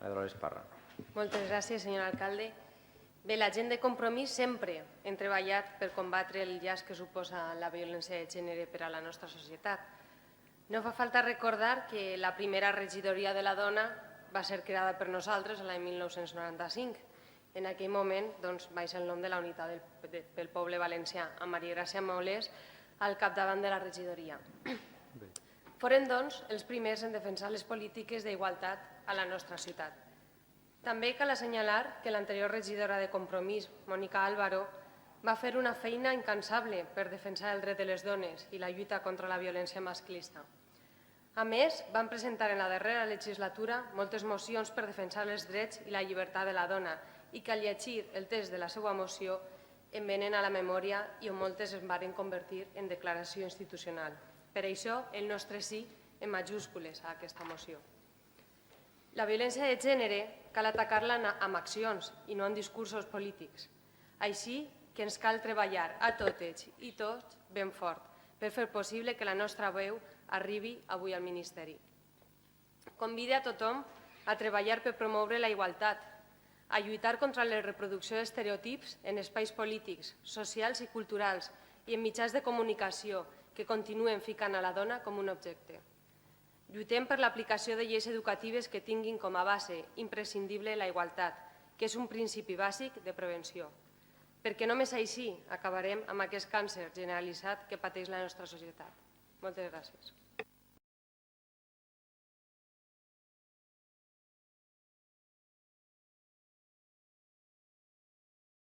Dolors Parra. Moltes gràcies, senyor alcalde. Bé, la gent de Compromís sempre hem treballat per combatre el llast que suposa la violència de gènere per a la nostra societat. No fa falta recordar que la primera regidoria de la dona va ser creada per nosaltres l'any 1995. En aquell moment va ser el nom de la unitat pel poble valencià, amb Maria Gràcia Molés al capdavant de la regidoria. Foren, doncs, els primers en defensar les polítiques d'igualtat a la nostra ciutat. També cal assenyalar que l'anterior regidora de Compromís, Mònica Álvaro, va fer una feina incansable per defensar el dret de les dones i la lluita contra la violència masclista. A més, van presentar en la darrera legislatura moltes mocions per defensar els drets i la llibertat de la dona i que al llegir el text de la seva moció em venen a la memòria i moltes es van convertir en declaració institucional. Per això, el nostre sí en majúscules a aquesta moció. La violència de gènere cal atacar-la amb accions i no amb discursos polítics. Així que ens cal treballar a totes i tots ben fort per fer possible que la nostra veu arribi avui al Ministeri. Convide a tothom a treballar per promoure la igualtat, a lluitar contra la reproducció d'estereotips en espais polítics, socials i culturals i en mitjans de comunicació que continuen ficant a la dona com un objecte. Lluitem per l'aplicació de lleis educatives que tinguin com a base imprescindible la igualtat, que és un principi bàsic de prevenció. Perquè només així acabarem amb aquest càncer generalitzat que pateix la nostra societat. Moltes gràcies.